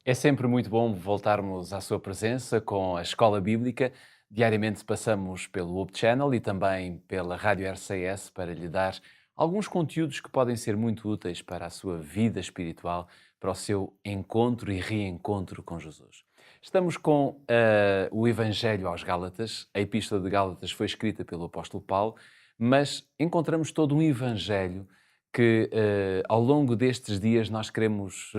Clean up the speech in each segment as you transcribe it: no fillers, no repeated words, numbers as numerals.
É sempre muito bom voltarmos à sua presença com a Escola Bíblica. Diariamente passamos pelo Hope Channel e também pela Rádio RCS para lhe dar alguns conteúdos que podem ser muito úteis para a sua vida espiritual, para o seu encontro e reencontro com Jesus. Estamos com o Evangelho aos Gálatas. A Epístola de Gálatas foi escrita pelo apóstolo Paulo, mas encontramos todo um Evangelho que ao longo destes dias nós queremos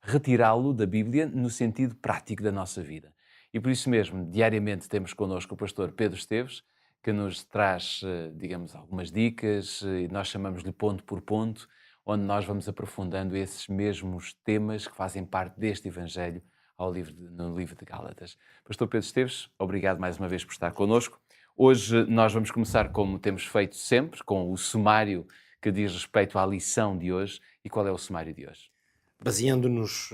retirá-lo da Bíblia no sentido prático da nossa vida. E por isso mesmo, diariamente temos connosco o pastor Pedro Esteves, que nos traz, digamos, algumas dicas, e nós chamamos-lhe ponto por ponto, onde nós vamos aprofundando esses mesmos temas que fazem parte deste Evangelho no livro de Gálatas. Pastor Pedro Esteves, obrigado mais uma vez por estar connosco. Hoje nós vamos começar, como temos feito sempre, com o sumário que diz respeito à lição de hoje. E qual é o sumário de hoje? Baseando-nos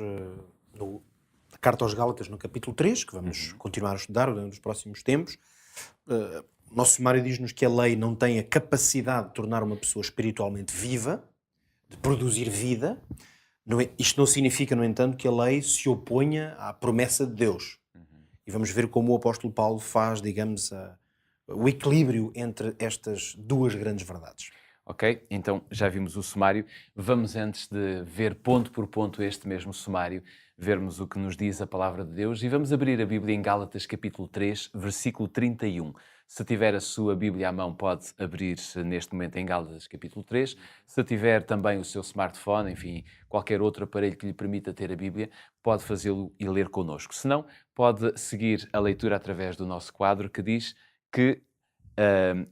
na Carta aos Gálatas, no capítulo 3, que vamos continuar a estudar nos próximos tempos, o nosso sumário diz-nos que a lei não tem a capacidade de tornar uma pessoa espiritualmente viva, de produzir vida. Isto não significa, no entanto, que a lei se oponha à promessa de Deus. E vamos ver como o apóstolo Paulo faz, digamos, o equilíbrio entre estas duas grandes verdades. Ok? Então já vimos o sumário. Vamos, antes de ver ponto por ponto este mesmo sumário, vermos o que nos diz a palavra de Deus e vamos abrir a Bíblia em Gálatas capítulo 3, versículo 31. Se tiver a sua Bíblia à mão, pode abrir neste momento em Gálatas capítulo 3. Se tiver também o seu smartphone, enfim, qualquer outro aparelho que lhe permita ter a Bíblia, pode fazê-lo e ler connosco. Se não, pode seguir a leitura através do nosso quadro que diz que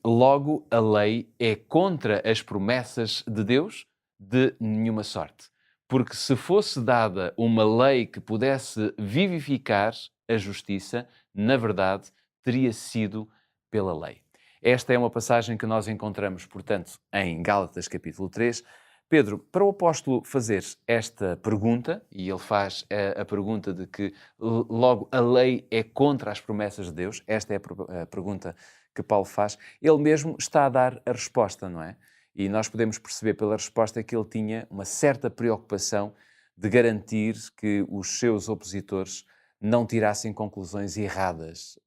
logo, a lei é contra as promessas de Deus de nenhuma sorte. Porque se fosse dada uma lei que pudesse vivificar a justiça, na verdade, teria sido pela lei. Esta é uma passagem que nós encontramos, portanto, em Gálatas capítulo 3. Pedro, para o apóstolo fazer esta pergunta, e ele faz a pergunta de que logo a lei é contra as promessas de Deus, esta é a pergunta que Paulo faz, ele mesmo está a dar a resposta, não é? E nós podemos perceber pela resposta que ele tinha uma certa preocupação de garantir que os seus opositores não tirassem conclusões erradas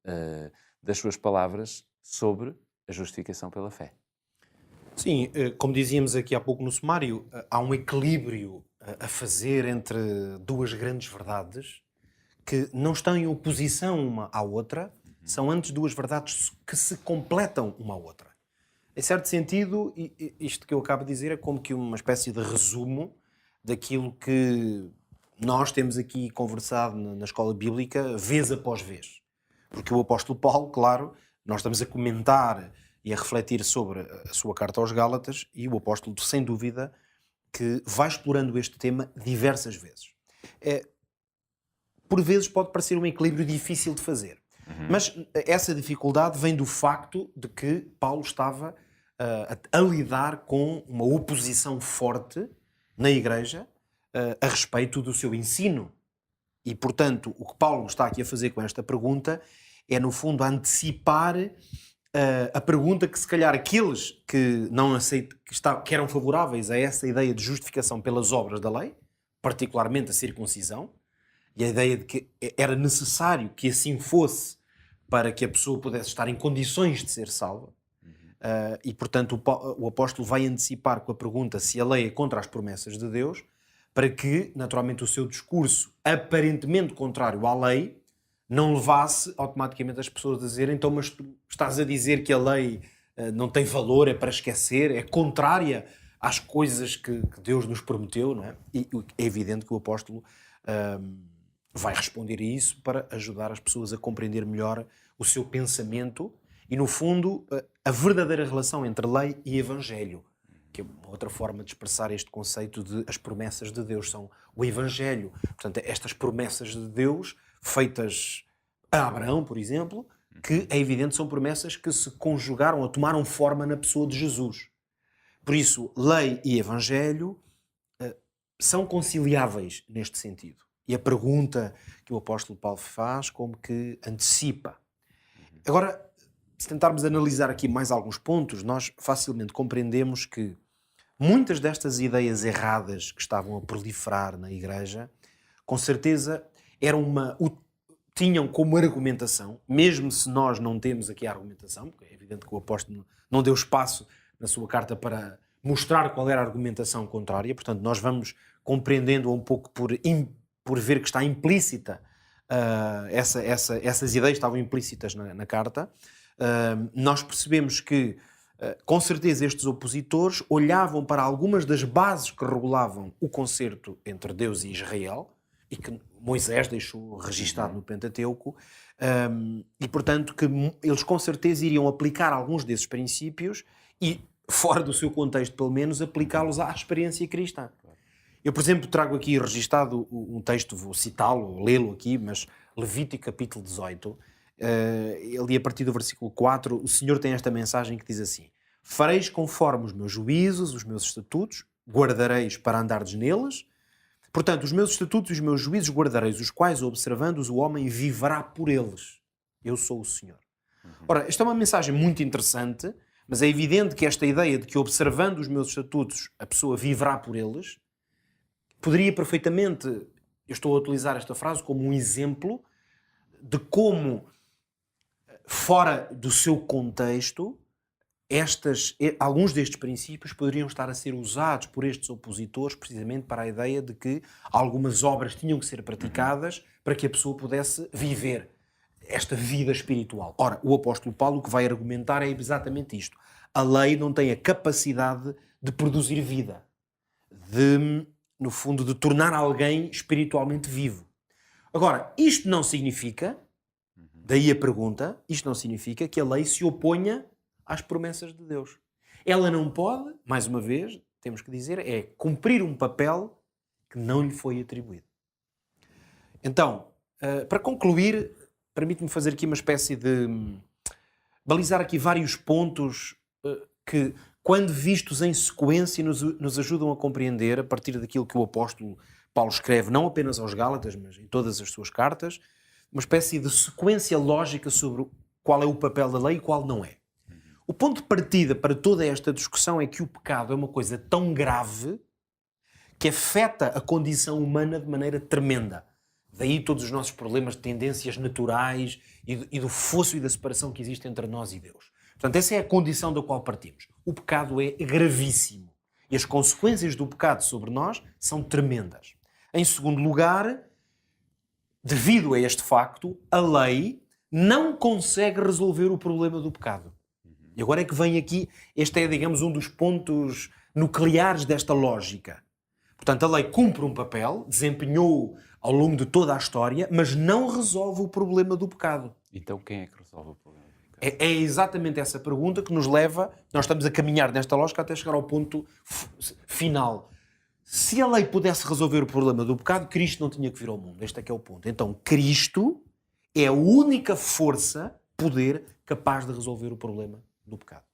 das suas palavras sobre a justificação pela fé. Sim, como dizíamos aqui há pouco no sumário, há um equilíbrio a fazer entre duas grandes verdades que não estão em oposição uma à outra, são antes duas verdades que se completam uma à outra. Em certo sentido, isto que eu acabo de dizer é como que uma espécie de resumo daquilo que nós temos aqui conversado na escola bíblica, vez após vez. Porque o apóstolo Paulo, claro, nós estamos a comentar e a refletir sobre a sua carta aos Gálatas, e o apóstolo, sem dúvida, que vai explorando este tema diversas vezes. Por vezes pode parecer um equilíbrio difícil de fazer. Mas essa dificuldade vem do facto de que Paulo estava a lidar com uma oposição forte na igreja a respeito do seu ensino. E, portanto, o que Paulo está aqui a fazer com esta pergunta é, no fundo, antecipar a pergunta que, se calhar, aqueles que não aceitam, que eram favoráveis a essa ideia de justificação pelas obras da lei, particularmente a circuncisão, e a ideia de que era necessário que assim fosse para que a pessoa pudesse estar em condições de ser salva. E, portanto, o apóstolo vai antecipar com a pergunta se a lei é contra as promessas de Deus, para que, naturalmente, o seu discurso aparentemente contrário à lei não levasse automaticamente as pessoas a dizer: então, mas tu estás a dizer que a lei não tem valor, é para esquecer, é contrária às coisas que Deus nos prometeu, não é? E é evidente que o apóstolo vai responder a isso para ajudar as pessoas a compreender melhor o seu pensamento e, no fundo, a verdadeira relação entre lei e evangelho, que é uma outra forma de expressar este conceito de as promessas de Deus são o evangelho. Portanto, estas promessas de Deus feitas a Abraão, por exemplo, que é evidente são promessas que se conjugaram ou tomaram forma na pessoa de Jesus. Por isso, lei e evangelho são conciliáveis neste sentido. E a pergunta que o apóstolo Paulo faz como que antecipa. Agora, se tentarmos analisar aqui mais alguns pontos, nós facilmente compreendemos que muitas destas ideias erradas que estavam a proliferar na igreja com certeza, tinham como argumentação, mesmo se nós não temos aqui a argumentação, porque é evidente que o apóstolo não deu espaço na sua carta para mostrar qual era a argumentação contrária, portanto nós vamos compreendendo um pouco por ver que está implícita, essas ideias estavam implícitas na carta. Nós percebemos que, com certeza, estes opositores olhavam para algumas das bases que regulavam o concerto entre Deus e Israel, e que Moisés deixou registado no Pentateuco, e portanto que eles com certeza iriam aplicar alguns desses princípios e, fora do seu contexto pelo menos, aplicá-los à experiência cristã. Eu, por exemplo, trago aqui registado um texto, vou citá-lo, lê-lo aqui, mas Levítico capítulo 18, ele a partir do versículo 4, o Senhor tem esta mensagem que diz assim: fareis conforme os meus juízos, os meus estatutos, guardareis para andardes neles. Portanto, os meus estatutos e os meus juízos guardareis, os quais, observando-os, o homem viverá por eles. Eu sou o Senhor. Ora, esta é uma mensagem muito interessante, mas é evidente que esta ideia de que, observando os meus estatutos, a pessoa viverá por eles, poderia perfeitamente, eu estou a utilizar esta frase como um exemplo de como, fora do seu contexto, alguns destes princípios poderiam estar a ser usados por estes opositores precisamente para a ideia de que algumas obras tinham que ser praticadas para que a pessoa pudesse viver esta vida espiritual. Ora, o apóstolo Paulo o que vai argumentar é exatamente isto. A lei não tem a capacidade de produzir vida, no fundo, de tornar alguém espiritualmente vivo. Agora, isto não significa, daí a pergunta, isto não significa que a lei se oponha às promessas de Deus. Ela não pode, mais uma vez, temos que dizer, é cumprir um papel que não lhe foi atribuído. Então, para concluir, permite-me fazer aqui uma espécie de balizar aqui vários pontos que, quando vistos em sequência, nos ajudam a compreender, a partir daquilo que o apóstolo Paulo escreve, não apenas aos Gálatas, mas em todas as suas cartas, uma espécie de sequência lógica sobre qual é o papel da lei e qual não é. O ponto de partida para toda esta discussão é que o pecado é uma coisa tão grave que afeta a condição humana de maneira tremenda. Daí todos os nossos problemas de tendências naturais e do fosso e da separação que existe entre nós e Deus. Portanto, essa é a condição da qual partimos. O pecado é gravíssimo. E as consequências do pecado sobre nós são tremendas. Em segundo lugar, devido a este facto, a lei não consegue resolver o problema do pecado. E agora é que vem aqui, este é, digamos, um dos pontos nucleares desta lógica. Portanto, a lei cumpre um papel, desempenhou ao longo de toda a história, mas não resolve o problema do pecado. Então quem é que resolve o problema? É exatamente essa pergunta que nos leva, nós estamos a caminhar nesta lógica até chegar ao ponto final. Se a lei pudesse resolver o problema do pecado, Cristo não tinha que vir ao mundo. Este é que é o ponto. Então, Cristo é a única força, poder, capaz de resolver o problema do pecado.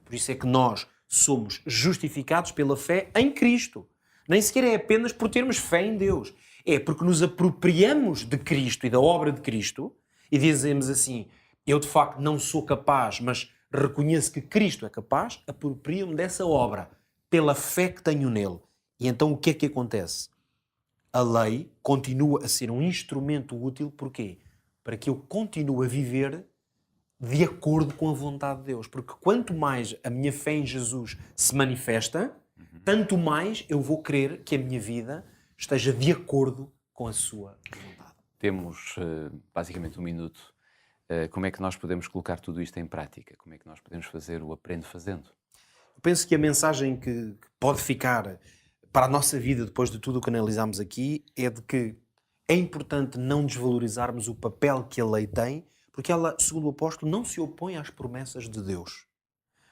Por isso é que nós somos justificados pela fé em Cristo. Nem sequer é apenas por termos fé em Deus. É porque nos apropriamos de Cristo e da obra de Cristo e dizemos assim: eu de facto não sou capaz, mas reconheço que Cristo é capaz, aproprio-me dessa obra pela fé que tenho nele. E então o que é que acontece? A lei continua a ser um instrumento útil, porquê? Para que eu continue a viver de acordo com a vontade de Deus. Porque quanto mais a minha fé em Jesus se manifesta, tanto mais eu vou querer que a minha vida esteja de acordo com a sua vontade. Temos basicamente 1 minuto. Como é que nós podemos colocar tudo isto em prática? Como é que nós podemos fazer o aprendo fazendo? Eu penso que a mensagem que pode ficar para a nossa vida, depois de tudo o que analisámos aqui, é de que é importante não desvalorizarmos o papel que a lei tem, porque ela, segundo o apóstolo, não se opõe às promessas de Deus.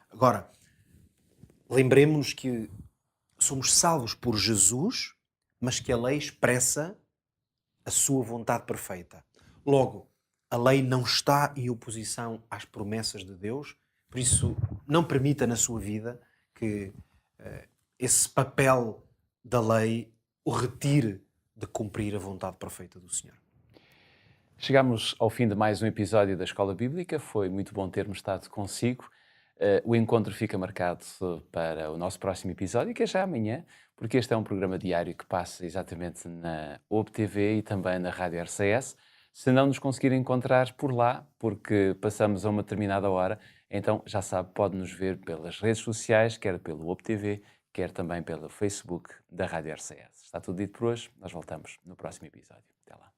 Agora, lembremos-nos que somos salvos por Jesus, mas que a lei expressa a sua vontade perfeita. Logo, a lei não está em oposição às promessas de Deus, por isso não permita na sua vida que esse papel da lei o retire de cumprir a vontade perfeita do Senhor. Chegamos ao fim de mais um episódio da Escola Bíblica. Foi muito bom termos estado consigo. O encontro fica marcado para o nosso próximo episódio, que é já amanhã, porque este é um programa diário que passa exatamente na OBTV e também na Rádio RCS. Se não nos conseguir encontrar por lá, porque passamos a uma determinada hora, então já sabe, pode nos ver pelas redes sociais, quer pelo OBTV, quer também pelo Facebook da Rádio RCS. Está tudo dito por hoje, nós voltamos no próximo episódio. Até lá.